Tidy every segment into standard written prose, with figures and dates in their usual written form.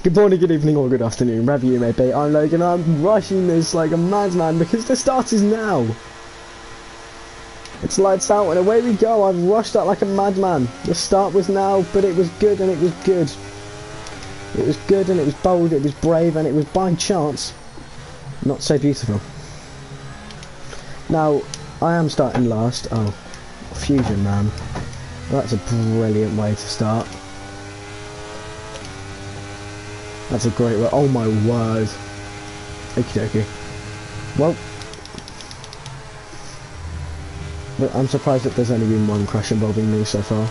Good morning, good evening, or good afternoon, wherever you may be. I'm Logan, I'm rushing this like a madman because the start is now. It's lights out and away we go. I've rushed out like a madman. The start was now, but it was good and it was good. It was good and it was bold, it was brave, and it was by chance not so beautiful. Now, I am starting last. Oh, Fusion Man. That's a brilliant way to start. That's a great way. Oh my word. Okie dokie. Well, but I'm surprised that there's only been one crash involving me so far.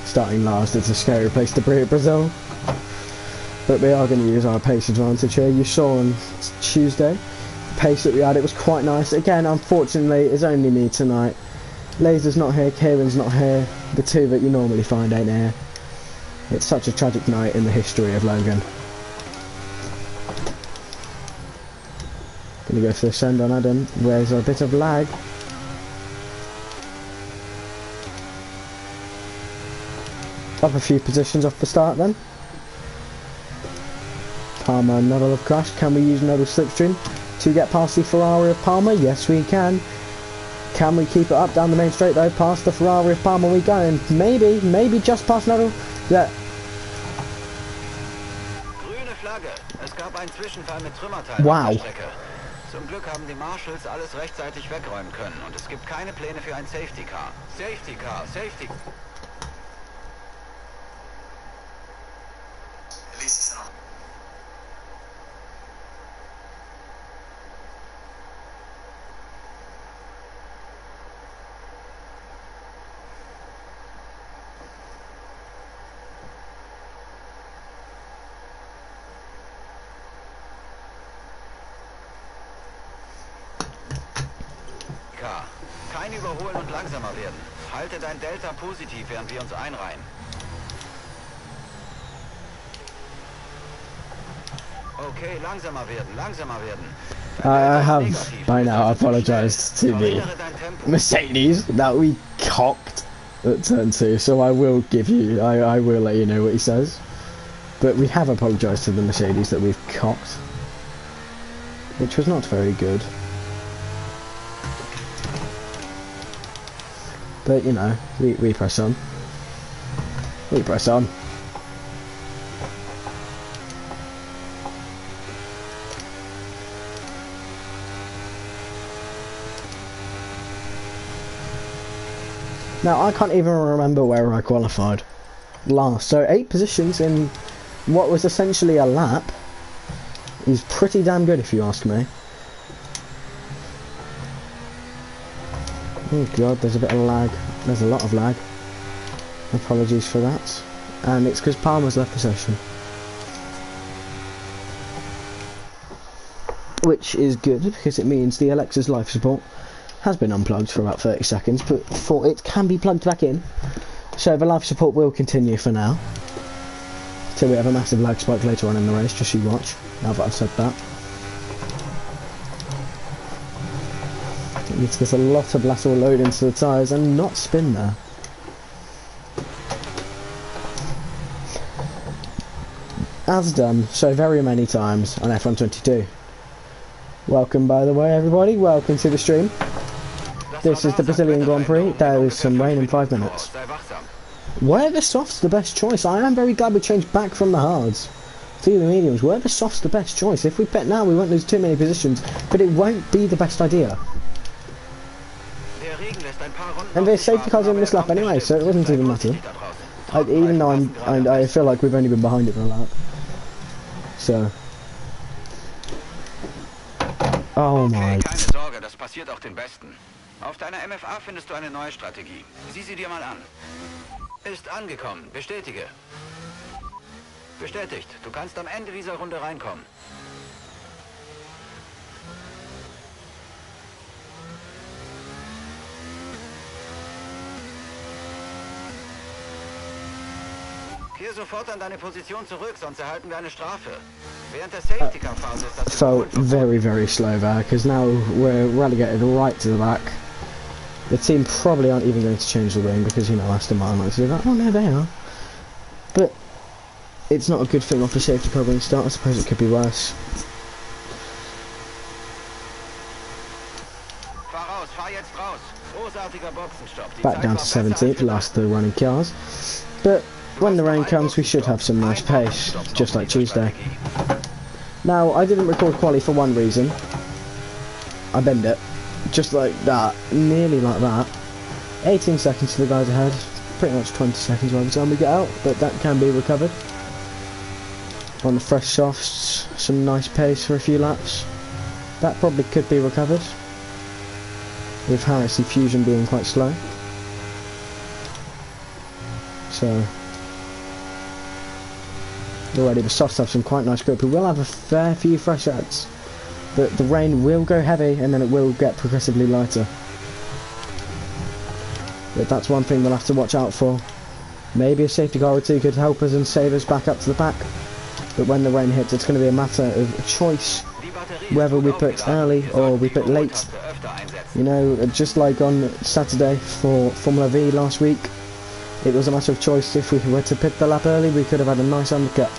Starting last, it's a scary place to be at Brazil. But we are going to use our pace advantage here. You saw on Tuesday, the pace that we had, it was quite nice. Again, unfortunately, it's only me tonight. Laser's not here, Kieran's not here. The two that you normally find ain't here. It's such a tragic night in the history of Logan. Gonna go for the send on Adam. There's a bit of lag. Up a few positions off the start then. Palmer and Nuddle have crashed. Can we use Nuddle's slipstream to get past the Ferrari of Palmer? Yes we can. Can we keep it up down the main straight though? Past the Ferrari of Palmer we go, and maybe just past Nuddle. Yeah. Wow. Zum Glück haben die Marshals alles rechtzeitig wegräumen können und es gibt keine Pläne für ein Safety Car. Safety Car, Safety Car. Kein Überholen und langsamer werden. Halte dein Delta positiv, während wir uns einreihen. Okay, langsamer werden, langsamer werden. I have by now apologised to the Mercedes that we cocked at turn 2, so I will give you, I will let you know what he says. But we have apologised to the Mercedes that we've cocked, which was not very good. But, you know, we press on. We press on. Now, I can't even remember where I qualified last. So, 8 positions in what was essentially a lap is pretty damn good if you ask me. Oh god, there's a bit of lag. There's a lot of lag. Apologies for that. And it's because Palmer's left the session. Which is good, because it means the Alexa's life support has been unplugged for about 30 seconds, but for it can be plugged back in. So the life support will continue for now. Till we have a massive lag spike later on in the race, just you watch, now that I've said that. It needs to get a lot of lateral load into the tyres and not spin there. As done so very many times on F122. Welcome, by the way, everybody. Welcome to the stream. This is the Brazilian Grand Prix. There is some rain in 5 minutes. Were the softs the best choice? I am very glad we changed back from the hards to the mediums. Were the softs the best choice? If we pit now, we won't lose too many positions, but it won't be the best idea. And there's safety cars in this lap anyway, so it doesn't even matter. Even though I feel like we've only been behind it for a lap. So. Oh my. Keine Sorge, das passiert auch den Besten. Auf deiner MFA findest du eine neue Strategie. Sieh sie dir mal an. Ist angekommen. Bestätige. Bestätigt. Du kannst am Ende dieser Runde reinkommen. Kehr sofort an deine Position zurück, sonst erhalten wir eine Strafe. Während der Safety Car Phase ist das felt very, very slow there, because now we're relegated right to the back. The team probably aren't even going to change the wing because, you know, Aston Martin likes to do that. Oh no, they are. But it's not a good thing off a safety car being start. I suppose it could be worse. Back down to 17th, last of the running cars. But when the rain comes, we should have some nice pace, just like Tuesday. Now, I didn't record quali for one reason. I bend it, just like that, nearly like that. 18 seconds to the guys ahead, pretty much 20 seconds by the time we get out, but that can be recovered. On the fresh softs, some nice pace for a few laps. That probably could be recovered, with Harris and Fusion being quite slow. So, already the softs have some quite nice grip. We will have a fair few fresh outs, but the rain will go heavy and then it will get progressively lighter. But that's one thing we'll have to watch out for. Maybe a safety car or two could help us and save us back up to the pack. But when the rain hits, it's going to be a matter of choice, whether we put early or we put late. You know, just like on Saturday for Formula V last week, it was a matter of choice. If we were to pit the lap early, we could have had a nice undercut.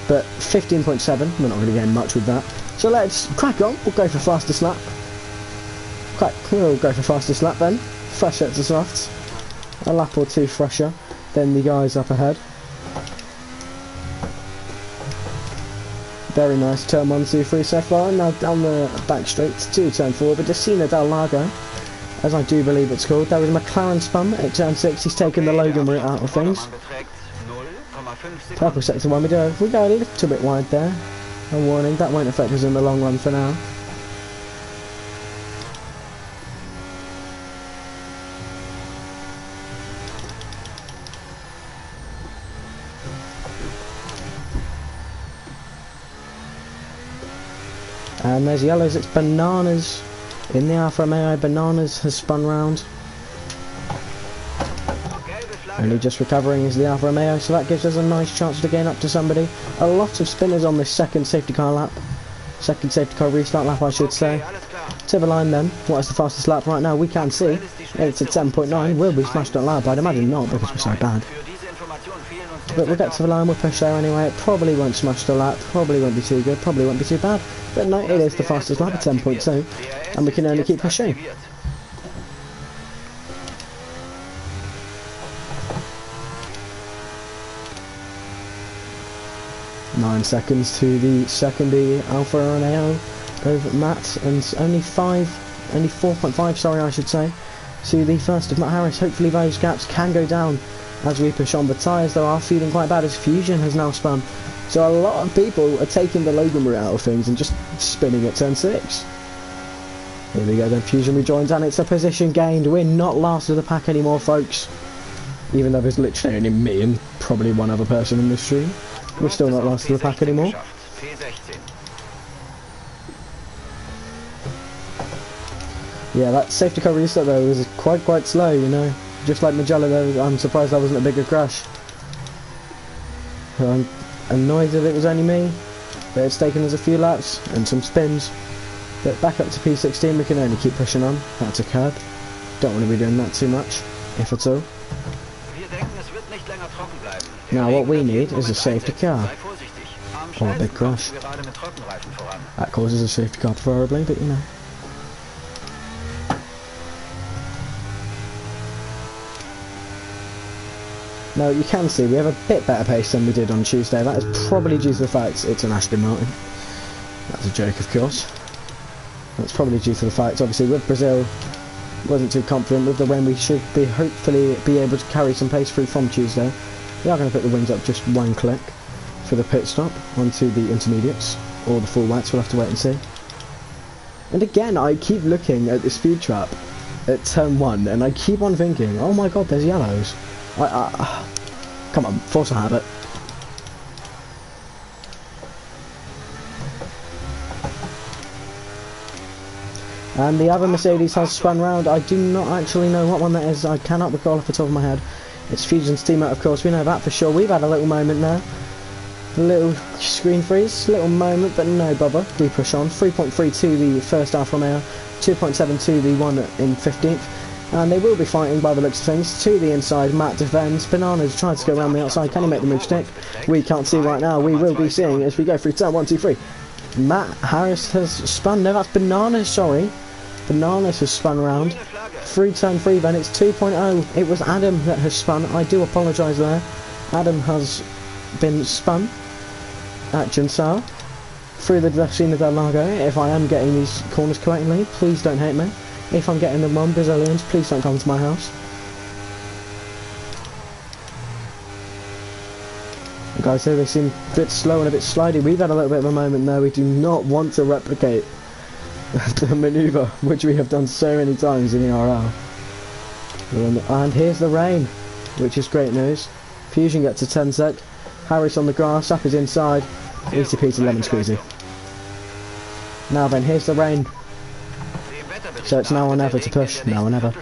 But 15.7, we're not going to gain much with that. So let's crack on. We'll go for fastest lap. We'll go for fastest lap then. Fresh sets of softs. A lap or two fresher than the guys up ahead. Very nice turn 1, 2, 3 so far. Now down the back straight to turn 4, but Decina del Lago, as I do believe it's called. There was McLaren spun at turn 6. He's taken the Logan route out of things. Purple sector 1, we go a little bit wide there. A warning, that won't affect us in the long run for now. And there's yellows, it's Bananas in the Alfa Romeo. Bananas has spun round. Only just recovering is the Alfa Romeo, so that gives us a nice chance to gain up to somebody. A lot of spinners on this second safety car lap. Second safety car restart lap, I should say. To the line then, what is the fastest lap right now? We can see it's at 10.9. Will we smash that lap? I'd imagine not, because we're so bad. But we'll get to the line, we'll push there anyway. It probably won't smash the lap, probably won't be too good, probably won't be too bad. But no, it is the fastest lap at 10.2, and we can only keep pushing. Nine seconds to the second Alfa Romeo of Matt, and only 4.5, sorry, I should say, to the first of Matt Harris. Hopefully those gaps can go down as we push on. The tyres though are feeling quite bad as Fusion has now spun. So a lot of people are taking the Logan route out of things and just spinning at turn 6. Here we go then, Fusion rejoins and it's a position gained. We're not last of the pack anymore, folks. Even though there's literally only me and probably one other person in this stream. We're still not last of the pack anymore. Yeah, that safety car restart though was quite slow, you know. Just like Magellan though, I'm surprised that wasn't a bigger crash. I'm annoyed that it was only me, but it's taken us a few laps and some spins. But back up to P16, we can only keep pushing on. That's a curb. Don't want to be doing that too much, if at all. Now what we need is a safety car. Or a big crash. That causes a safety car preferably, but you know. Now you can see we have a bit better pace than we did on Tuesday. That is probably due to the fact it's an Aston Martin. That's a joke, of course. That's probably due to the fact, obviously, with Brazil, wasn't too confident with the rain. We should be hopefully be able to carry some pace through from Tuesday. We are going to put the wings up just one click for the pit stop onto the intermediates or the full whites. We'll have to wait and see. And again, I keep looking at the speed trap at turn 1, and I keep on thinking, oh my god, there's yellows. Come on, force a habit. And the other Mercedes has spun round. I do not actually know what one that is. I cannot recall off the top of my head. It's Fusion's teammate, of course. We know that for sure. We've had a little moment there. A little screen freeze, little moment, but no bother. We push on. 3.3 to the first Alfa Romeo, 2.7 to the one in 15th. And they will be fighting by the looks of things to the inside. Matt defends. Bananas tries to go around the outside. Can he make the move stick? We can't see right now. We will be seeing as we go through turn 1, 2, 3. Matt Harris has spun. No, that's Bananas, sorry. Bananas has spun around. Through turn 3 then, it's 2.0. It was Adam that has spun. I do apologise there. Adam has been spun at Jinsao. Through the Destino del Lago. If I am getting these corners correctly, please don't hate me. If I'm getting them wrong, Brazilians, please don't come to my house. Guys, here they seem a bit slow and a bit slidey. We've had a little bit of a moment there. We do not want to replicate the manoeuvre, which we have done so many times in ERL. And here's the rain, which is great news. Fusion gets a 10 sec. Harris on the grass, Sap is inside. Easy Peter Lemon Squeezy. Now then, here's the rain. So it's now or never to push, now or never.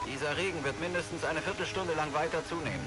Dieser Regen wird mindestens eine Viertelstunde lang weiter zunehmen.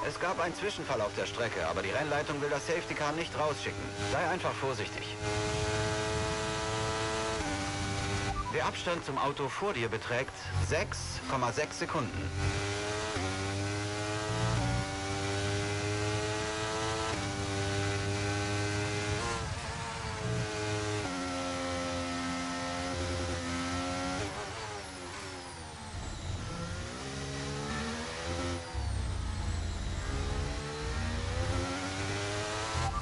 Es gab einen Zwischenfall auf der Strecke, aber die Rennleitung will das Safety Car nicht rausschicken. Sei einfach vorsichtig. Der Abstand zum Auto vor dir beträgt 6,6 Sekunden.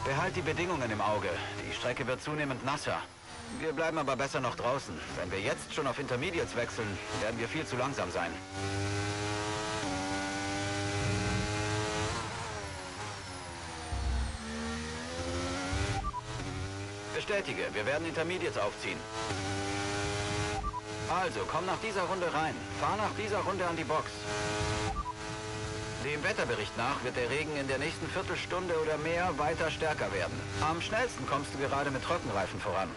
Behalt die Bedingungen im Auge. Die Strecke wird zunehmend nasser. Wir bleiben aber besser noch draußen. Wenn wir jetzt schon auf Intermediates wechseln, werden wir viel zu langsam sein. Bestätige, wir werden Intermediates aufziehen. Also, komm nach dieser Runde rein. Fahr nach dieser Runde an die Box. Dem Wetterbericht nach wird der Regen in der nächsten Viertelstunde oder mehr weiter stärker werden. Am schnellsten kommst du gerade mit Trockenreifen voran.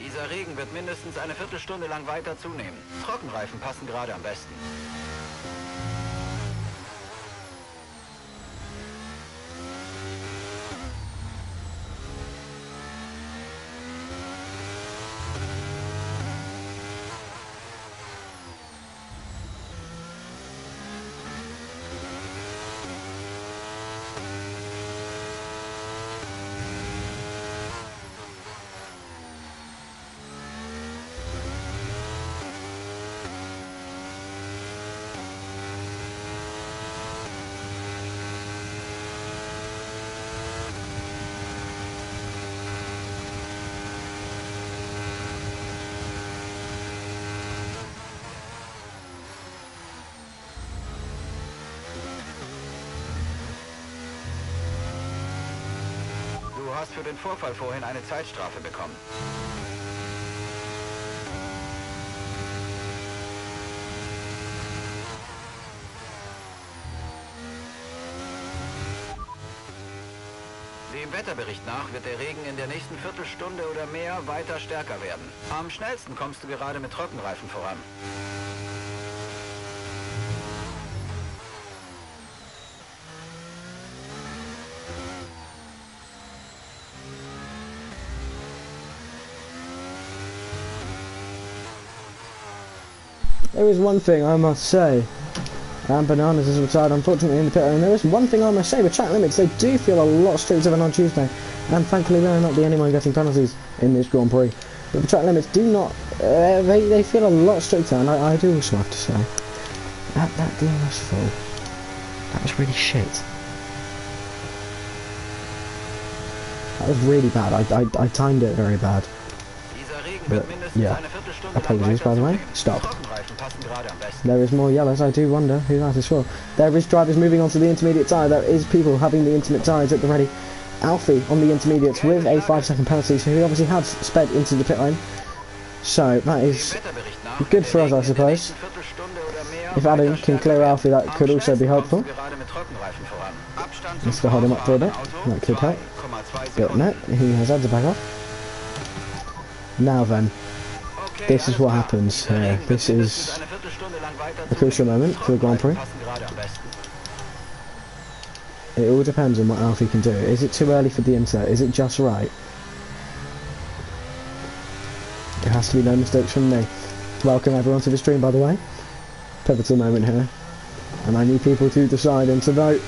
Dieser Regen wird mindestens eine Viertelstunde lang weiter zunehmen. Trockenreifen passen gerade am besten. hast für den Vorfall vorhin eine Zeitstrafe bekommen. Dem Wetterbericht nach wird der Regen in der nächsten Viertelstunde oder mehr weiter stärker werden. Am schnellsten kommst du gerade mit Trockenreifen voran. There is one thing I must say, and Bananas is retired unfortunately in the pit lane. There is one thing I must say, with track limits they do feel a lot stricter than on Tuesday, and thankfully we are not the only one getting penalties in this Grand Prix. But the track limits do not, they feel a lot stricter, and I do also have to say, that DRS fall, that was really shit. That was really bad, I timed it very bad. But, yeah, apologies by the way, stop. There is more yellows, I do wonder who that is for. There is drivers moving on to the intermediate tyre, there is people having the intimate tyres at the ready. Alfie on the intermediates with a 5-second penalty, so he obviously has sped into the pit lane. So that is good for us, I suppose. If Adam can clear Alfie, that could also be helpful. Just to hold him up for a bit, that could help. But no, he has had to back off. Now then, this is what happens here. This is a crucial moment for the Grand Prix. It all depends on what Alfie can do. Is it too early for the insert? Is it just right? There has to be no mistakes from me. Welcome everyone to the stream, by the way. Pivotal moment here. And I need people to decide and to vote.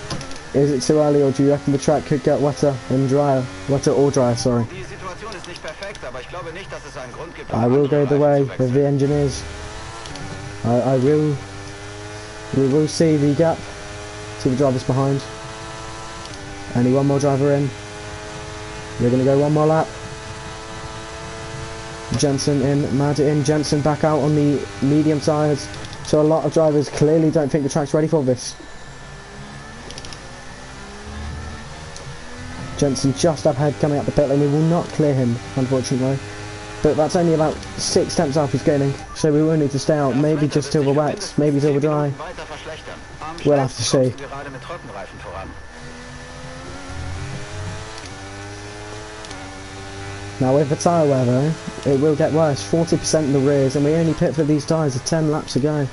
Is it too early, or do you reckon the track could get wetter and drier? Wetter or drier, sorry. I will go the way of the engineers. We will see the gap to the drivers behind. Only one more driver in. We're going to go one more lap. Jensen in, Mad in, Jensen back out on the medium tyres. So a lot of drivers clearly don't think the track's ready for this. Jensen just up ahead coming up the pit lane. We will not clear him, unfortunately. But that's only about 6 tenths off he's gaining. So we will need to stay out, maybe just till we're wet, maybe till we're dry. We'll have to see. Now with the tyre wear though, it will get worse. 40% in the rears, and we only pit for these tyres with 10 laps to go.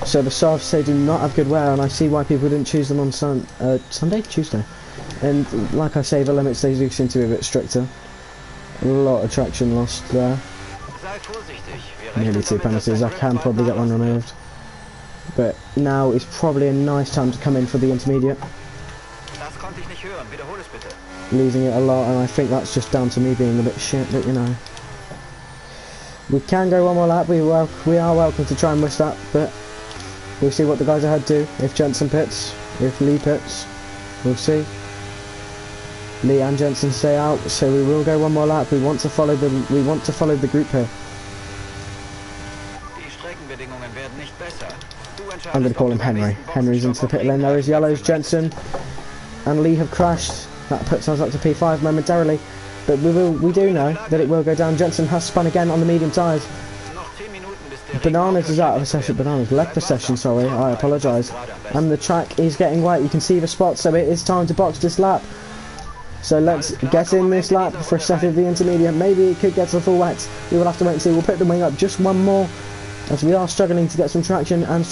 So the softs, they do not have good wear, and I see why people didn't choose them on Sunday? Tuesday. And like I say, the limits, they do seem to be a bit stricter. A lot of traction lost there. Nearly 2 penalties. I can probably get one removed. But now is probably a nice time to come in for the intermediate. Losing it a lot, and I think that's just down to me being a bit shit, but you know. We can go one more lap. We are welcome to try and miss that, but we'll see what the guys ahead do. If Jensen pits, if Lee pits, we'll see. Lee and Jensen stay out, so we will go one more lap. We want to follow the group here. I'm going to call him Henry. Henry's into the pit lane. There is yellows. Jensen and Lee have crashed. That puts us up to P5 momentarily, but we do know that it will go down. Jensen has spun again on the medium tyres. Bananas is out of the session. Bananas left the session, sorry, I apologise. And the track is getting wet. You can see the spots, so it is time to box this lap. So let's get in this lap for a set of the intermediate. Maybe it could get to the full wet. We will have to wait and see. We'll put the wing up just one more, as we are struggling to get some traction and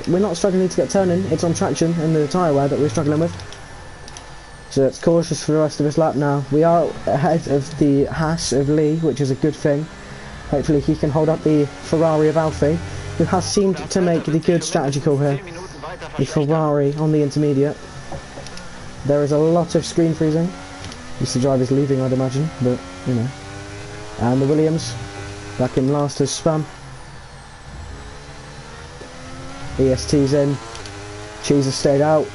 we're not struggling to get turning. It's on traction and the tyre wear that we're struggling with. So let's cautious for the rest of this lap now. We are ahead of the Haas of Lee, which is a good thing. Hopefully he can hold up the Ferrari of Alfie, who has seemed to make the good strategy call here. The Ferrari on the intermediate. There is a lot of screen freezing. Mr. Driver's leaving, I'd imagine, but you know. And the Williams, back in last, has spun. EST's in. Cheese has stayed out.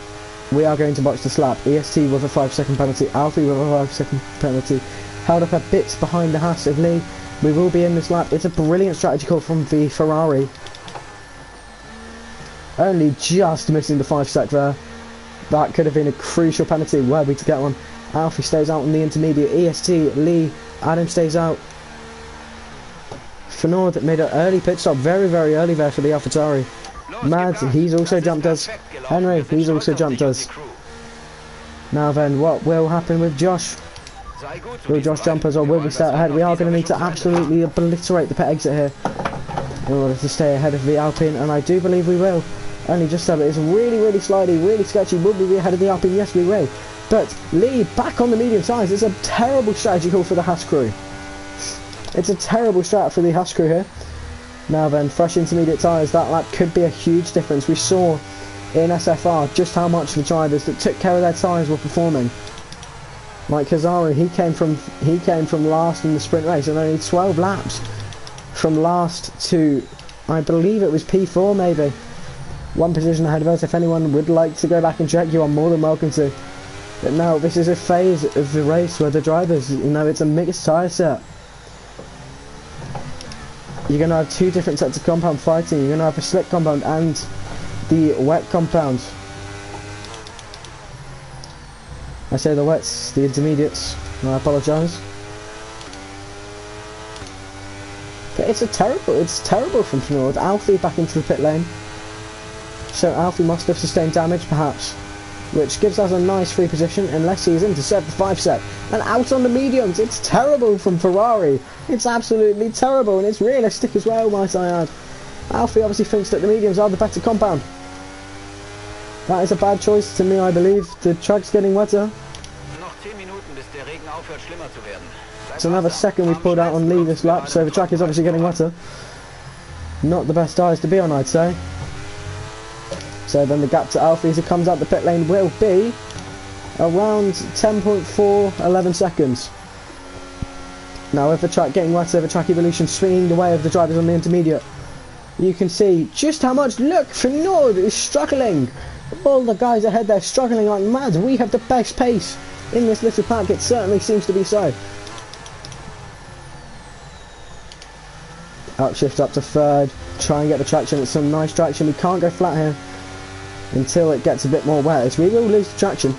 We are going to box this lap. EST with a 5-second penalty. Alfie with a 5-second penalty. Held up a bit behind the Haas of Lee. We will be in this lap. It's a brilliant strategy call from the Ferrari. Only just missing the 5 sec there. That could have been a crucial penalty were we to get one. Alfie stays out on the intermediate. EST, Lee, Adam stays out. Fernand made an early pit stop, very, very early there for the AlphaTauri. Mads, he's also jumped us. Henry, he's also jumped us. Now then, what will happen with Josh? Will Josh jump us or will we start ahead? We are going to need to absolutely obliterate the pit exit here in order to stay ahead of the Alpine, and I do believe we will. Only just so, but it's really, really slidey, really sketchy. Will we be ahead of the Alpine? Yes, we will. But Lee back on the medium tyres. It's a terrible strategy call for the Haas crew. It's a terrible strat for the Haas crew here. Now then, fresh intermediate tyres. That lap could be a huge difference. We saw in SFR just how much the drivers that took care of their tyres were performing. Like Kazaru, he came from last in the sprint race and only 12 laps from last to, I believe it was P4 maybe. One position ahead of us. If anyone would like to go back and check, you are more than welcome to. But no, this is a phase of the race where the drivers, you know, it's a mixed tyre set. You're going to have two different sets of compound fighting. You're going to have a slick compound and the wet compound. I say the wets, the intermediates, I apologise. But it's terrible from Fernand. Alfie back into the pit lane. So Alfie must have sustained damage perhaps, which gives us a nice free position unless he is in to serve the 5 set. And out on the mediums, it's terrible from Ferrari. It's absolutely terrible, and it's realistic as well, might I add. Alfie obviously thinks that the mediums are the better compound. That is a bad choice to me, I believe. The track's getting wetter. It's another second we've pulled out on Lee this lap, so the track is obviously getting wetter. Not the best tyres to be on, I'd say. So then the gap to Alfie as he comes out the pit lane will be around 10.4, 11 seconds. Now with the track getting wetter, the track evolution swinging the way of the drivers on the intermediate, you can see just how much, look, Fernand is struggling. All the guys ahead there struggling like mad. We have the best pace in this little pack, it certainly seems to be so. Outshift up to third, try and get the traction. It's some nice traction. We can't go flat here until it gets a bit more wet, as we will lose the traction.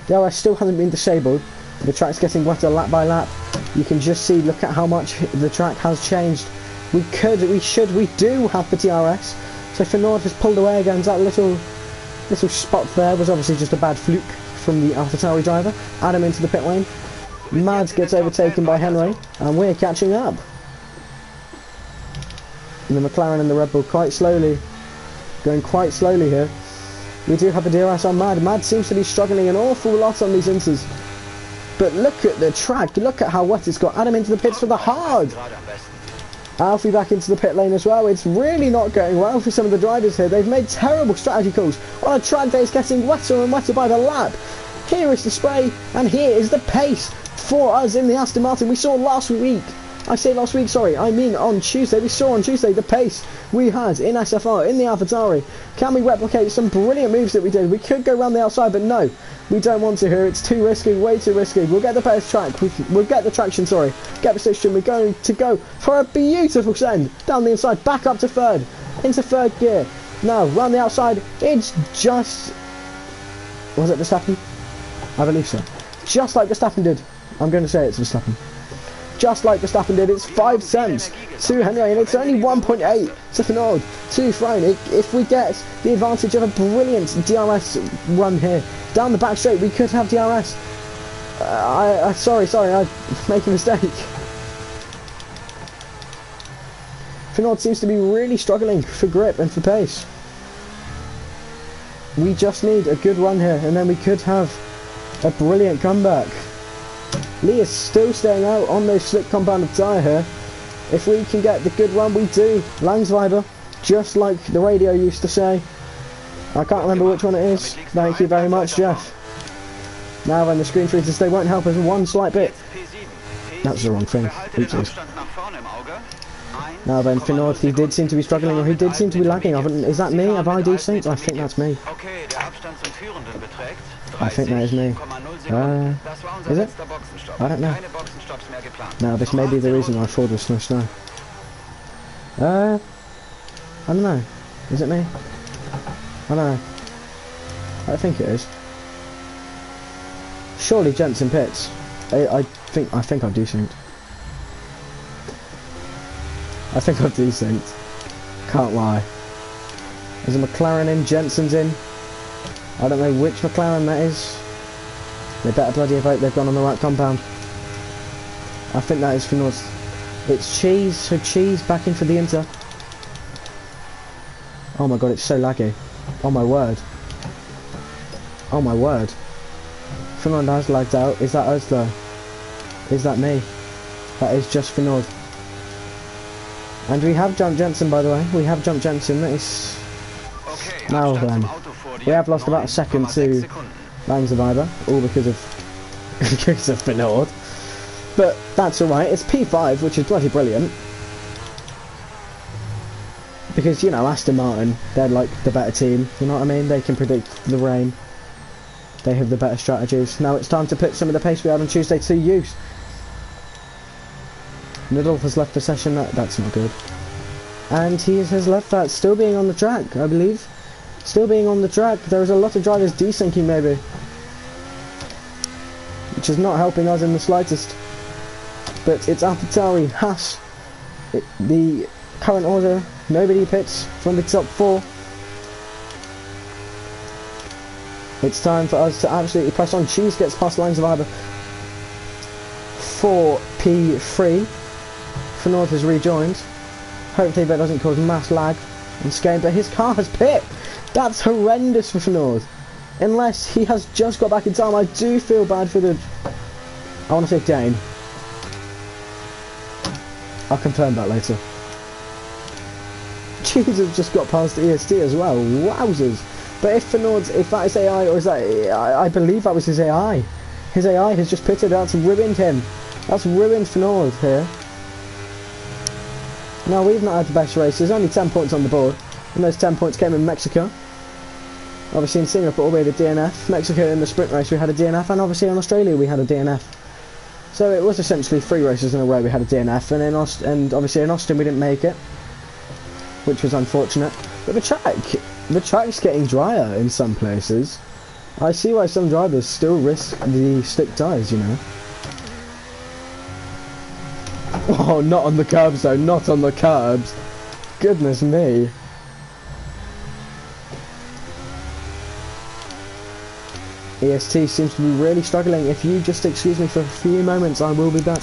The RS still hasn't been disabled. The track's getting wetter lap by lap. You can just see, look at how much the track has changed. We do have the TRS. So Fernand has pulled away against that little spot there. Was obviously just a bad fluke from the AlphaTauri driver. Adam into the pit lane. Mads gets overtaken by Henry, and we're catching up. And the McLaren and the Red Bull going quite slowly here. We do have a DRS on Mad. Mad seems to be struggling an awful lot on these inters. But look at the track, look at how wet it's got. Adam into the pits for the hard. Alfie back into the pit lane as well. It's really not going well for some of the drivers here. They've made terrible strategy calls on a track that is getting wetter and wetter by the lap. Here is the spray, and here is the pace for us in the Aston Martin. We saw last week, I mean on Tuesday, we saw on Tuesday the pace we had in SFR, in the AlphaTauri. Can we replicate some brilliant moves that we did? We could go around the outside, but no, we don't want to here. It's too risky, way too risky. We'll get the best track, we'll get the traction, get position. We're going to go for a beautiful send down the inside, back up to third, into third gear. Now, round the outside, it's just... Was it Verstappen? I believe so. Just like Verstappen did. I'm going to say it's Verstappen. Just like Verstappen did, it's 5 cents to Henry, and it's only 1.8 to Fernand, to Throne. If we get the advantage of a brilliant DRS run here, down the back straight, we could have DRS. Sorry, I made a mistake. Fernand seems to be really struggling for grip and for pace. We just need a good run here, and then we could have a brilliant comeback. Lee is still staying out on those slick compounded tyre here. If we can get the good run, we do. Langsviber, just like the radio used to say. I can't remember which one it is. Thank you very much, Jeff. Now then, the screen treaters, they won't help us one slight bit. That's the wrong thing. Oopsies. Now then, Fernand, he did seem to be struggling, or he did seem to be lagging. Is that me? Have I desynced? I think that's me. I think that is me. Is it? I don't know. Now, this may be the reason why Ford was so slow. I don't know. Is it me? I don't know. I think it is. Surely Jensen pits. I think I've desynced. I think I've desynced. Can't lie. There's a McLaren in, Jensen's in. I don't know which McLaren that is. They better bloody hope they've gone on the right compound. I think that is for North. It's Cheese, so Cheese back in for the Inter. Oh my god, it's so laggy. Oh my word. Oh my word. Fernando has lagged out. Is that us though? Is that me? That is just Fernand. And we have jumped Jensen, by the way. We have jumped Jensen. That is... Now then. We have lost about a second to Lang Survivor. All because of Fernand. But that's alright. It's P5, which is bloody brilliant. Because, you know, Aston Martin, they're like the better team. You know what I mean? They can predict the rain. They have the better strategies. Now it's time to put some of the pace we had on Tuesday to use. Middle has left the session. That's not good. And he has left that still being on the track, I believe. Still being on the track. There's a lot of drivers desyncing maybe. Which is not helping us in the slightest. But it's AlphaTauri, Haas. The current order, nobody pits from the top 4. It's time for us to absolutely press on. Cheese gets past Lang Survivor for P3. Fernand has rejoined. Hopefully that doesn't cause mass lag on Skane, but his car has pit. That's horrendous for Fernand. Unless he has just got back in time. I do feel bad for the... I want to say Dane. I'll confirm that later. Cheese has just got past EST as well. Wowzers. But if Fernand, if that is AI, or is that... I believe that was his AI. His AI has just pitted. That's ruined him. That's ruined Fernand here. Now, we've not had the best races. Only 10 points on the board. And those 10 points came in Mexico. Obviously in Singapore we had a DNF. Mexico in the sprint race we had a DNF. And obviously in Australia we had a DNF. So it was essentially 3 races in a row we had a DNF. And obviously in Austin we didn't make it, which was unfortunate. But the track's getting drier in some places. I see why some drivers still risk the slick tyres, you know. Oh, not on the curbs though, not on the curbs. Goodness me. EST seems to be really struggling. If you just excuse me for a few moments, I will be back.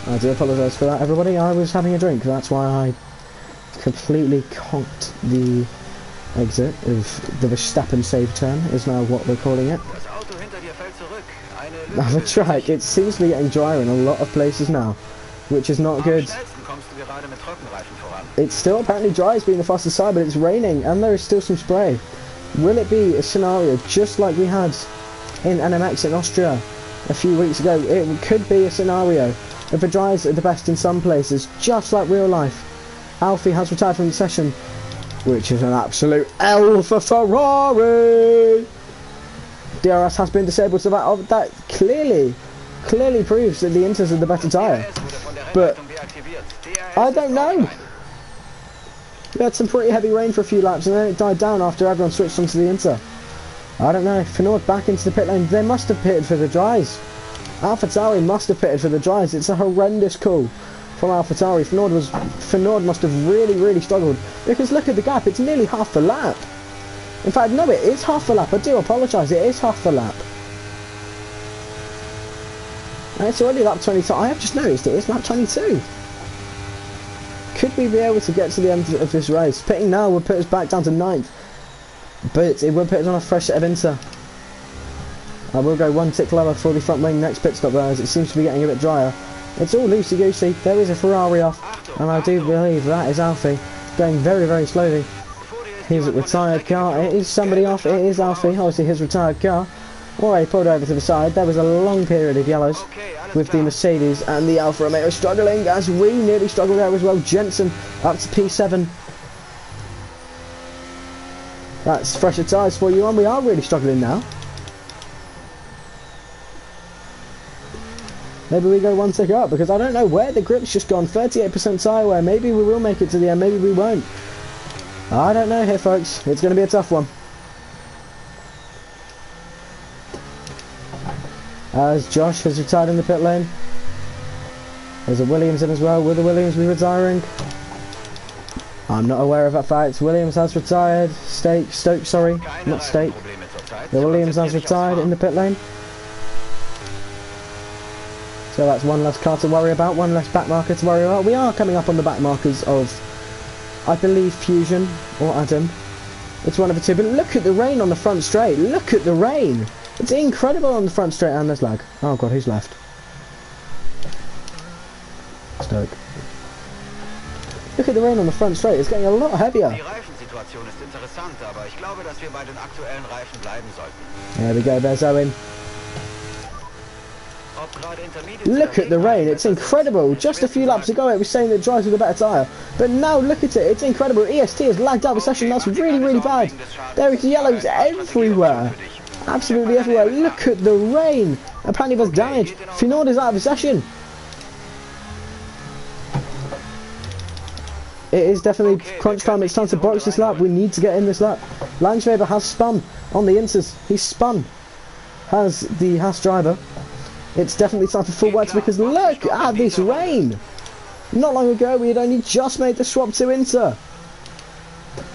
I do apologise for that, everybody. I was having a drink, that's why I completely conked the exit of the Verstappen save turn, is now what we're calling it. Now the track, it seems to be getting drier in a lot of places now, which is not good. It's still apparently dry as being the fastest side, but it's raining and there is still some spray. Will it be a scenario just like we had in NMX in Austria a few weeks ago? It could be a scenario. If the dries are the best in some places, just like real life. Alfie has retired from the session, which is an absolute L for Ferrari. DRS has been disabled, so that clearly proves that the Inters are the better tyre. But I don't know. We had some pretty heavy rain for a few laps and then it died down after everyone switched onto the Inter. I don't know. Fernand back into the pit lane. They must have pitted for the dries. AlphaTauri must have pitted for the dries. It's a horrendous call from AlphaTauri. Fernand must have really struggled, because look at the gap. It's nearly half the lap. In fact, no, it is half the lap. I do apologise. It is half the lap. And it's already lap 22. I have just noticed it is lap 22. Could we be able to get to the end of this race? Pitting now would put us back down to 9th. But it would put us on a fresh set of Inter. I will go 1 tick lower for the front wing next pit stop, as it seems to be getting a bit drier. It's all loosey-goosey. There is a Ferrari off, and I do believe that is Alfie, going very slowly. His retired car, it is somebody off, it is Alfie, obviously his retired car. Alright, pulled over to the side. There was a long period of yellows with the Mercedes and the Alfa Romeo struggling, as we nearly struggled there as well. Jensen up to P7. That's fresher tyres for you, and we are really struggling now. Maybe we go one tick up, because I don't know where the grip's just gone. 38% tyre wear. Maybe we will make it to the end, maybe we won't. I don't know here, folks. It's going to be a tough one. As Josh has retired in the pit lane. There's a Williams in as well. Will the Williams be retiring? I'm not aware of that fact. Williams has retired. Stoke, sorry. Not Stake. The Williams has retired in the pit lane. So that's one less car to worry about, one less back marker to worry about. We are coming up on the back markers of, I believe, Fusion or Adam. It's one of the two, but look at the rain on the front straight. Look at the rain. It's incredible on the front straight, and there's lag. Oh god, who's left? Stoke. Look at the rain on the front straight. It's getting a lot heavier. There we go, there's Owen. Look at the rain, it's incredible. Just a few laps ago it was saying that drives with a better tyre, but now look at it, it's incredible. EST has lagged out the session, that's really, really bad. There is yellows everywhere, absolutely everywhere. Look at the rain. Apparently there's damage. Finord is out of the session. It is definitely crunch time. It's time to box this lap. We need to get in this lap. Langsweber has spun on the inters. He's spun. Has the Haas driver. It's definitely time for full wets, because look at this rain. Not long ago we had only just made the swap to Inter.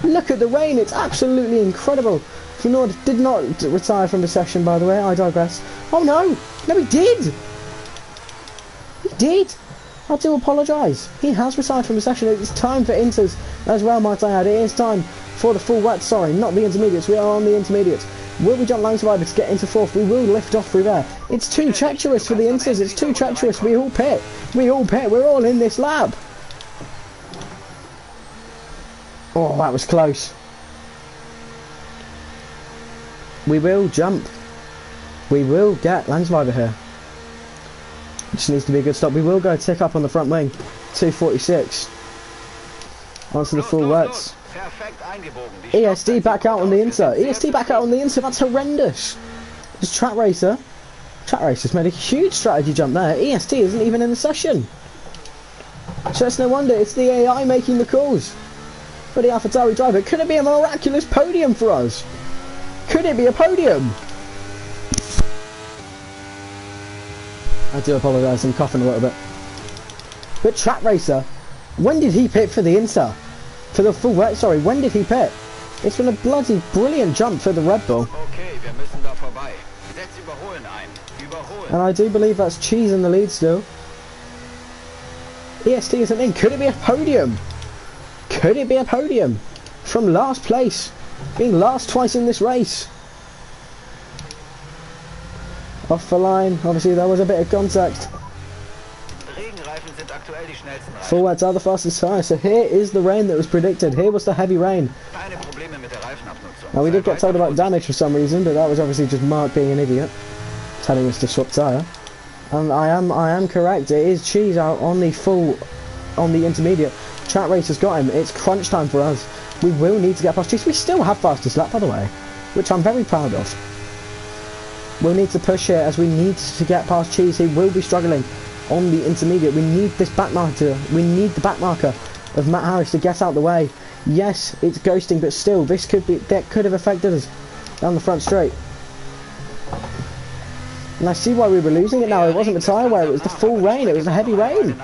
Look at the rain. It's absolutely incredible. Finord did not retire from the session, by the way. I digress. Oh no. No, he did. He did. I do apologise. He has retired from the session. It's time for Inters as well, might I add. It is time for the full wet. Sorry, not the intermediates. We are on the intermediates. Will we jump line survivor to get into fourth? We will lift off through there. It's too treacherous for the Inters. It's too treacherous. We all pit. We all pit. We're all in this lap. Oh, that was close. We will jump. We will get line survivor here. Just needs to be a good stop. We will go tick up on the front wing. 246. Onto the full wets. ESD back out on the Inter. ESD back out on the Inter. That's horrendous. It's Track Racer. Track Racer's made a huge strategy jump there. EST isn't even in the session. So it's no wonder. It's the AI making the calls. For the AlphaTauri driver. Could it be a miraculous podium for us? Could it be a podium? I do apologise, I'm coughing a little bit. But Track Racer, when did he pit for the Inter? For the full wet, sorry, when did he pit? It's been a bloody brilliant jump for the Red Bull. And I do believe that's Cheese in the lead still. EST isn't in. Could it be a podium? Could it be a podium? From last place, being last twice in this race. Off the line, obviously there was a bit of contact. Full wets are the fastest tyre, so here is the rain that was predicted. Here was the heavy rain. Now we did get told about damage for some reason, but that was obviously just Mark being an idiot, telling us to swap tyre. And I am correct, it is Cheese out on the intermediate. Track Racer's got him, it's crunch time for us. We will need to get past Cheese. We still have fastest lap, by the way, which I'm very proud of. We'll need to push here as we need to get past Cheese. He will be struggling on the intermediate. We need this back marker. We need the back marker of Matt Harris to get out the way. Yes, it's ghosting, but still, that could have affected us down the front straight. And I see why we were losing it now. It wasn't the tyre wear, it was the full rain. It was the heavy rain.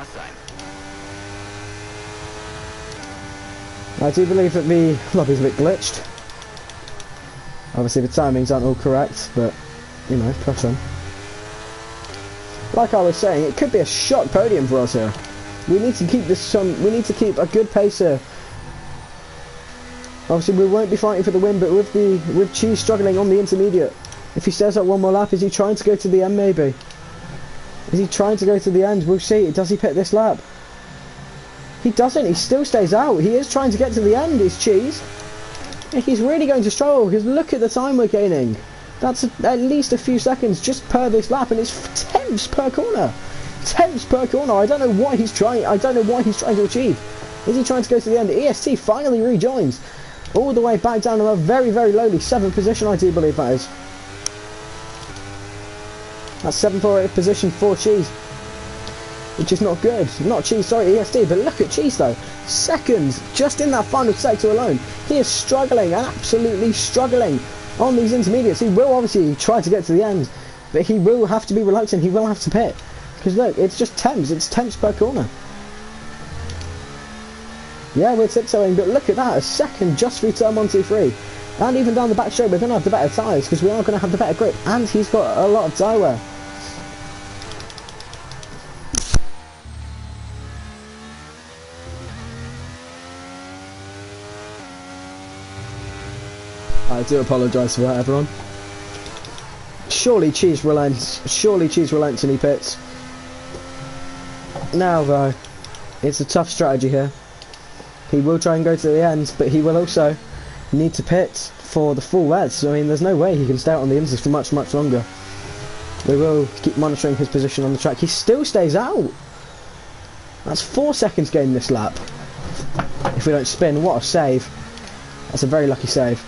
I do believe that the lobby's a bit glitched. Obviously the timings aren't all correct, but you know, press on. Like I was saying, it could be a shock podium for us here. We need to keep this. We need to keep a good pace here. Obviously, we won't be fighting for the win, but with Cheese struggling on the intermediate, if he stays up one more lap, is he trying to go to the end? Maybe. Is he trying to go to the end? We'll see. Does he pit this lap? He doesn't. He still stays out. He is trying to get to the end. Is Cheese? He's really going to struggle because look at the time we're gaining. That's at least a few seconds just per this lap, and it's tenths per corner. Tenths per corner. I don't know what he's trying. I don't know what he's trying to achieve. Is he trying to go to the end? EST finally rejoins, all the way back down to a very, very lowly 7th position. I do believe that is. That's 7th or 8th position for Cheese. which is not good. Not Cheese, sorry, ESD, but look at Cheese though. Seconds, just in that final sector alone. He is struggling, absolutely struggling on these intermediates. He will obviously try to get to the end, but he will have to be reluctant, he will have to pit. Because look, it's just temps per corner. Yeah, we're tiptoeing, but look at that, a second just through turn 1, 2, 3. And even down the back straight, we're going to have the better tyres, because we are going to have the better grip, and he's got a lot of tyre wear. I do apologise for that, everyone. Surely Cheese relents. Surely Cheese relents and he pits. Now though, it's a tough strategy here. He will try and go to the end, but he will also need to pit for the full reds. I mean, there's no way he can stay out on the Imsas for much longer. We will keep monitoring his position on the track. He still stays out. That's 4 seconds gained this lap. If we don't spin, what a save. That's a very lucky save.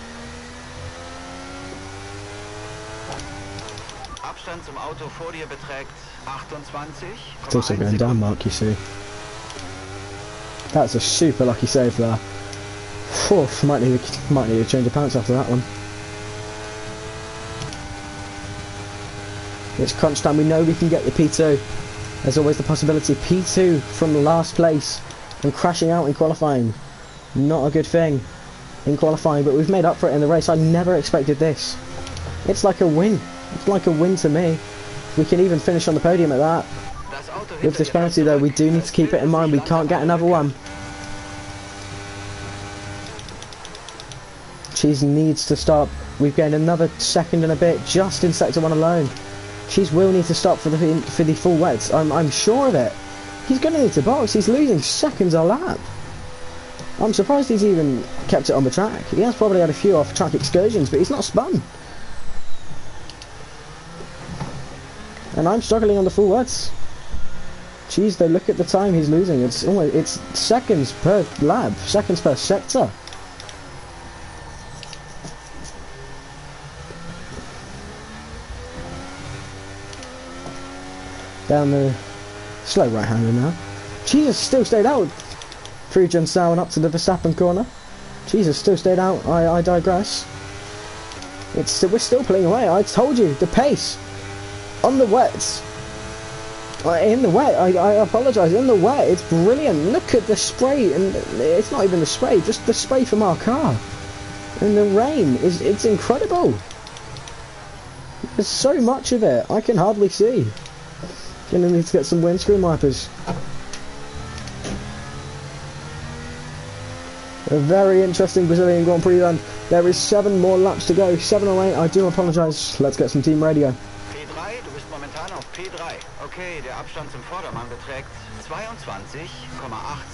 Abstand zum Auto vor dir beträgt 28. It's also going down, Mark, you see. That's a super lucky save there. Oof, might need a change of pants after that one. It's crunch time. We know we can get the P2. There's always the possibility. P2 from the last place and crashing out in qualifying. Not a good thing in qualifying, but we've made up for it in the race. I never expected this. It's like a win. It's like a win to me. We can even finish on the podium at that. With this penalty though, we do need to keep it in mind. We can't get another one. Cheese needs to stop. We've gained another second and a bit just in sector 1 alone. Cheese will need to stop for the full wets. I'm sure of it. He's going to need to box. He's losing seconds a lap. I'm surprised he's even kept it on the track. He has probably had a few off-track excursions, but he's not spun. And I'm struggling on the full wets. Jeez, though, look at the time he's losing. It's seconds per lap, seconds per sector. Down the slow right-hander now. Jesus still stayed out through Junsao and up to the Verstappen corner. Jesus still stayed out. I digress. We're still pulling away. I told you the pace on the wets. In the wet, I apologise. In the wet, it's brilliant. Look at the spray, and it's not even the spray, just the spray from our car. And the rain it's incredible. There's so much of it. I can hardly see. Gonna need to get some windscreen wipers. A very interesting Brazilian Grand Prix then. There is 7 more laps to go. 7 or 8. I do apologise. Let's get some team radio. P3, du bist momentan auf P3. Okay, der Abstand zum Vordermann beträgt 22,8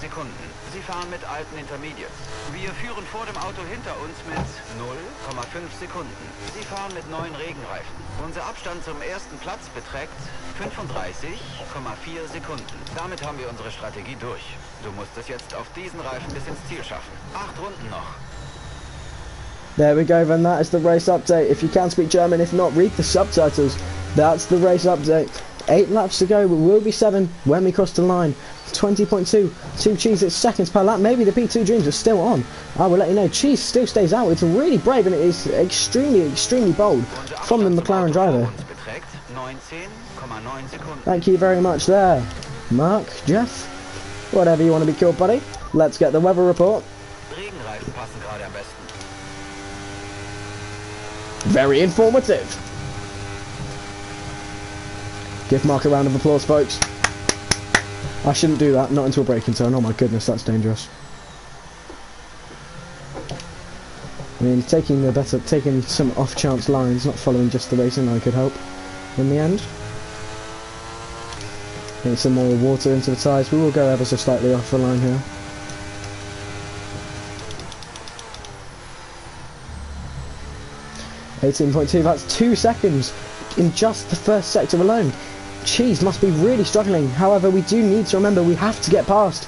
Sekunden. Sie fahren mit alten Intermediates. Wir führen vor dem Auto hinter uns mit 0,5 Sekunden. Sie fahren mit neuen Regenreifen. Unser Abstand zum ersten Platz beträgt 35,4 Sekunden. Damit haben wir unsere Strategie durch. Du musst es jetzt auf diesen Reifen bis ins Ziel schaffen. 8 Runden noch. There we go then, that is the race update. If you can speak German, if not, read the subtitles. That's the race update. 8 laps to go, but will be 7 when we cross the line. 20.2, 2 Cheese at seconds per lap. Maybe the P2 dreams are still on. I will let you know. Cheese still stays out. It's really brave and it is extremely bold from the McLaren driver. Thank you very much there, Mark, Jeff, whatever you want to be called, buddy. Let's get the weather report. Very informative. Give Mark a round of applause, folks. I shouldn't do that, not into a braking turn. Oh my goodness, that's dangerous. I mean, taking some off-chance lines, not following just the racing line could help in the end. Getting some more water into the tyres. We will go ever so slightly off the line here. .2, that's 2 seconds in just the first sector alone. Cheese must be really struggling. However, we do need to remember we have to get past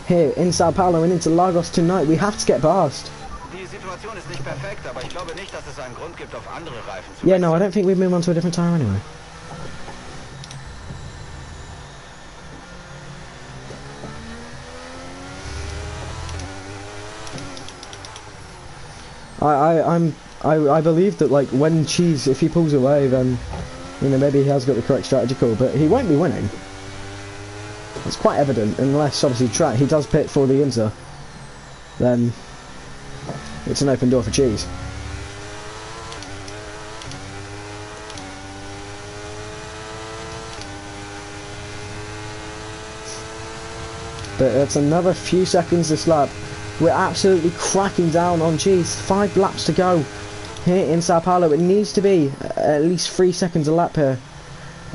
here in Sao Paulo and into Lagos tonight. We have to get past. Yeah, no, I don't think we've moved on to a different tyre anyway. I believe that, like, when Cheese, if he pulls away, then, you know, maybe he has got the correct strategy call, but he won't be winning. It's quite evident, unless obviously he does pit for the Inter, then it's an open door for Cheese. But it's another few seconds this lap. We're absolutely cracking down on Cheese. 5 laps to go here in Sao Paulo. It needs to be at least 3 seconds a lap here.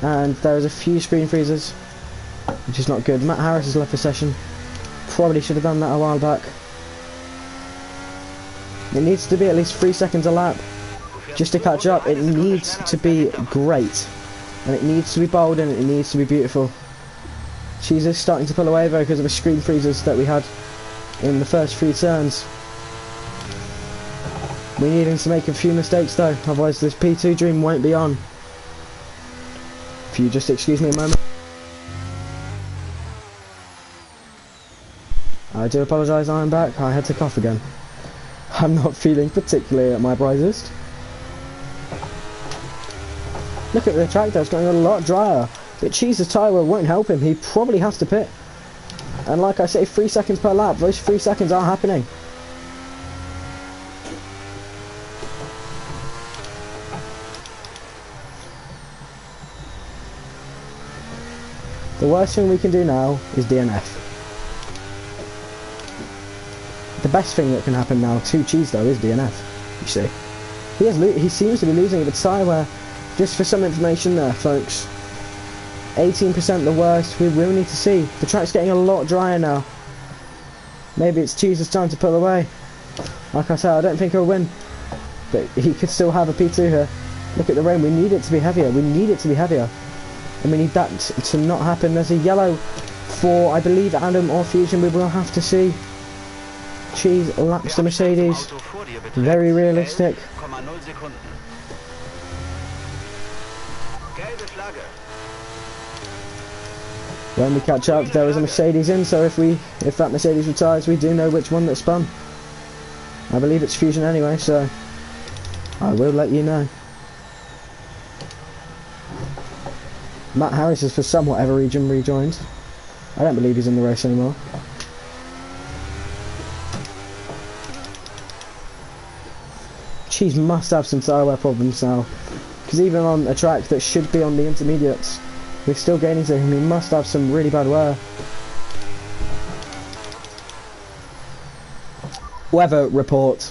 And there's a few screen freezers, which is not good. Matt Harris has left the session. Probably should have done that a while back. It needs to be at least 3 seconds a lap. Just to catch up, it needs to be great. And it needs to be bold and it needs to be beautiful. Cheese is starting to pull away though because of the screen freezers that we had in the first 3 turns. We need him to make a few mistakes though, otherwise this P2 dream won't be on. If you just excuse me a moment. I do apologise, I'm back. I had to cough again. I'm not feeling particularly at my brightest. Look at the track though, it's getting a lot drier. But Cheese's tyre won't help him, he probably has to pit. And like I say, 3 seconds per lap, those 3 seconds are happening. The worst thing we can do now is DNF. The best thing that can happen now to Cheese though is DNF, you see. He seems to be losing the tyre wear. Just for some information there, folks. 18% the worst. We will need to see. The track's getting a lot drier now. Maybe it's Cheese's time to pull away. Like I said, I don't think he'll win. But he could still have a P2 here. Look at the rain. We need it to be heavier. We need it to be heavier. And we need that to not happen. There's a yellow for, I believe, Adam or Fusion. We will have to see. Cheese laps the Mercedes. Very realistic. When we catch up, there is a Mercedes in, so if that Mercedes retires, we do know which one that spun. I believe it's Fusion anyway, so I will let you know. Matt Harris has for some whatever reason rejoined. I don't believe he's in the race anymore. Cheese must have some tyre wear problems now, because even on a track that should be on the intermediates, we're still gaining to him. He must have some really bad wear. Weather report.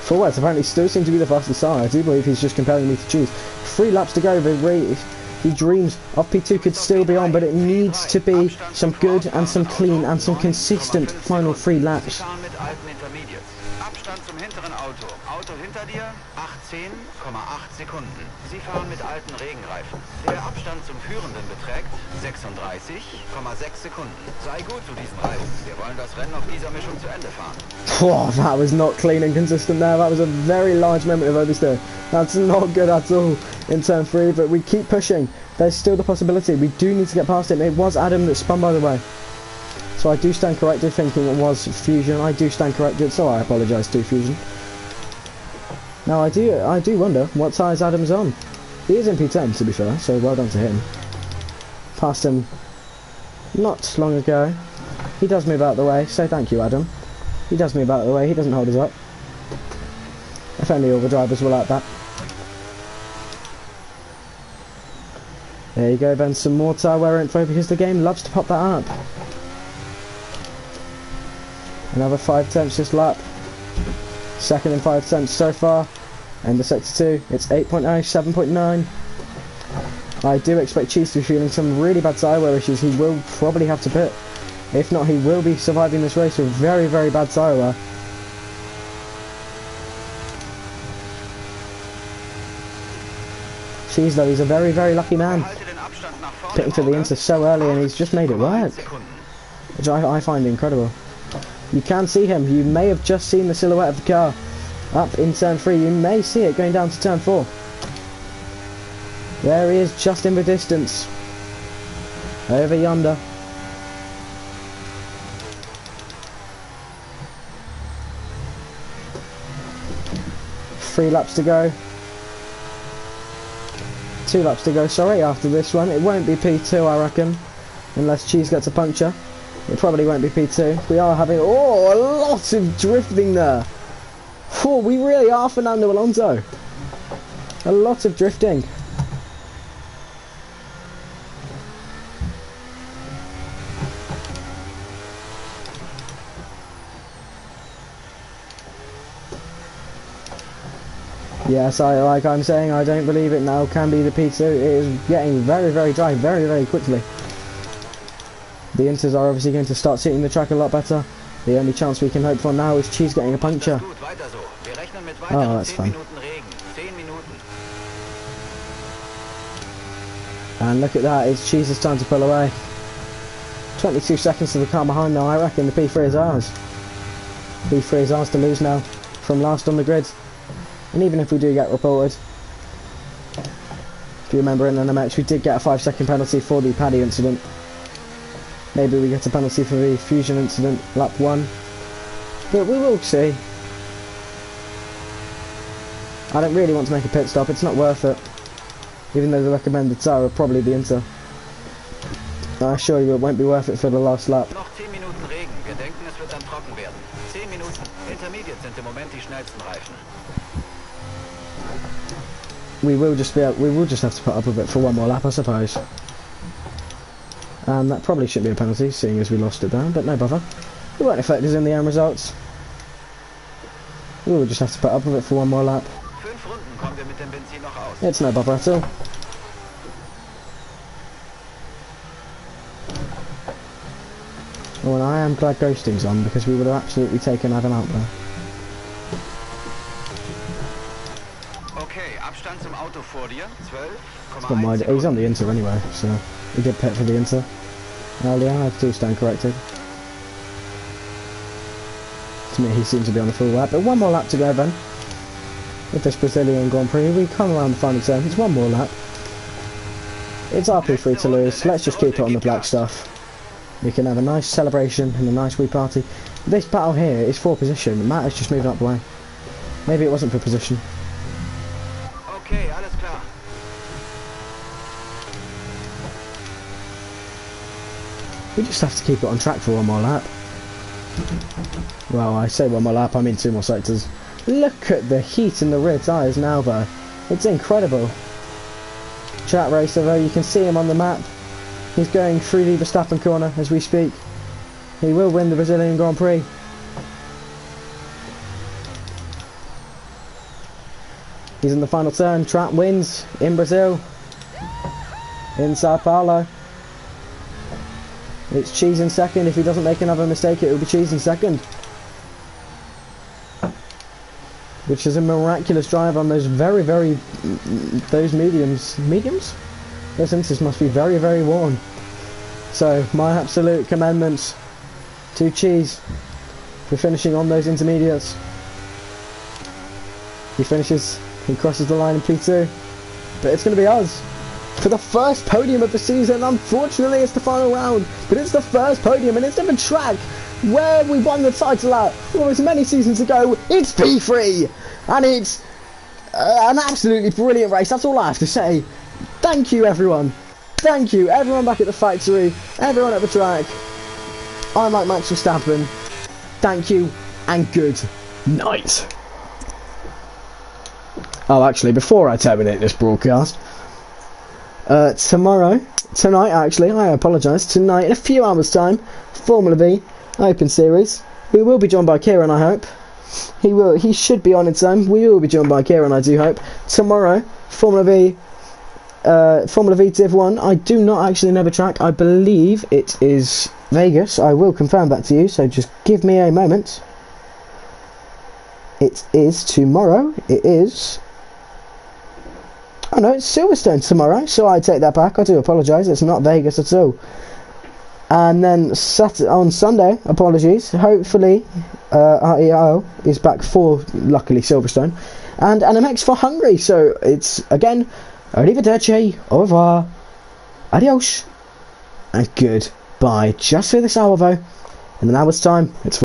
Forwards apparently still seem to be the fastest car. I do believe he's just comparing me to Cheese. 3 laps to go. He dreams of P2 could still be on, but it needs to be some good and some clean and some consistent final 3 laps. Abstand zum hinteren Auto. Auto hinter dir, 18,8 Sekunden. Sie fahren mit alten Regenreifen. Der Abstand zum Führenden beträgt 36,6 Sekunden. Sei gut zu diesen Reifen. Wir wollen das Rennen auf dieser Mischung zu Ende fahren. Oh, that was not clean and consistent there. That was a very large moment of oversteer. That's not good at all in turn 3, but we keep pushing. There's still the possibility. We do need to get past him. It was Adam that spun, by the way. So I do stand corrected thinking it was Fusion. I do stand corrected, so I apologise to Fusion. Now I do wonder what tyres Adam's on. He is in P10 to be fair, so well done to him. Passed him not long ago. He does move out of the way, so thank you Adam. He does move out of the way, he doesn't hold us up. If only all the drivers were like that. There you go then, some more tyre wear info because the game loves to pop that up. Another 5 tenths this lap. Second and 5 tenths so far. And the sector 2, it's 8.0, 7.9. I do expect Cheese to be feeling some really bad tyre wear issues. He will probably have to pit. If not, he will be surviving this race with very, very bad tyre wear. Cheese though, he's a very, very lucky man. Pitting to the Inter so early and he's just made it work. Which I find incredible. You can see him. You may have just seen the silhouette of the car up in turn 3. You may see it going down to turn 4. There he is, just in the distance. Over yonder. 3 laps to go. 2 laps to go, sorry, after this one. It won't be P2, I reckon, unless Cheese gets a puncture. It probably won't be P2. We are having, oh, a lot of drifting there. Oh, we really are Fernando Alonso. A lot of drifting. Yes, like I'm saying, I don't believe it now can be the P2. It is getting very, very dry, very, very quickly. The Inters are obviously going to start seeing the track a lot better. The only chance we can hope for now is Cheese getting a puncture. Oh, that's fun. And look at that, it's Cheese's time to pull away. 22 seconds to the car behind now, I reckon the P3 is ours. P3 is ours to lose now, from last on the grid. And even if we do get reported, if you remember in the match we did get a 5-second penalty for the Paddy incident. Maybe we get a penalty for the Fusion incident, lap 1. But we will see. I don't really want to make a pit stop, it's not worth it. Even though the recommended tyre will probably be Inter. I assure you it won't be worth it for the last lap. Noch 10 Minuten Regen. Wir denken, es wird dann trocken werden. 10 Minuten. Intermediate sind im Moment die schnellsten Reifen. We will just have to put up with it for one more lap, I suppose. And that probably shouldn't be a penalty, seeing as we lost it down, but no bother. It won't affect us in the end results. We will just have to put up with it for one more lap. It's no bother at all. Oh, and I am glad Ghosting's on, because we would have absolutely taken Adam out there. Never mind, he's on the Inter anyway, so he did pit for the Inter. Earlier, I have 2 stand corrected. To me, he seems to be on the full lap, but one more lap to go then. With this Brazilian Grand Prix, we come around the final turn, it's one more lap. It's our P3 to lose, let's just keep it on the black stuff. We can have a nice celebration and a nice wee party. This battle here is for position, Matt is just moving up the way. Maybe it wasn't for position. Okay, alles klar. We just have to keep it on track for one more lap. Well, I say one more lap, I mean 2 more sectors. Look at the heat in the rear tyres now though. It's incredible. Track racer though, you can see him on the map. He's going through the Verstappen corner as we speak. He will win the Brazilian Grand Prix. He's in the final turn. Track wins in Brazil. In Sao Paulo. It's Cheese in second. If he doesn't make another mistake, it will be Cheese in second. Which is a miraculous drive on those those mediums. Mediums? Those Inters must be very, very worn. So, my absolute commendments to Cheese for finishing on those intermediates. He crosses the line in P2. But it's going to be us. For the first podium of the season. Unfortunately, it's the final round. But it's the first podium, and it's in the track where we won the title at almost many seasons ago. It's P3! And it's an absolutely brilliant race. That's all I have to say. Thank you, everyone. Thank you, everyone back at the factory, everyone at the track. I'm like Max Verstappen. Thank you, and good night. Oh, actually, before I terminate this broadcast, tonight, actually, I apologise, tonight, in a few hours' time, Formula V Open Series. We will be joined by Kieran, I hope. He should be on in time. We will be joined by Kieran, I do hope. Tomorrow, Formula V Div 1. I do not actually know the track. I believe it is Vegas. I will confirm that to you, so just give me a moment. It is tomorrow. It is... Oh no, it's Silverstone tomorrow, so I take that back. I do apologise. It's not Vegas at all. And then on Sunday, apologies, hopefully REO is back for, luckily, Silverstone. And NMX for Hungary. So it's, again, arrivederci, au revoir, adios, and goodbye. Just for this hour though, in an hour's time, it's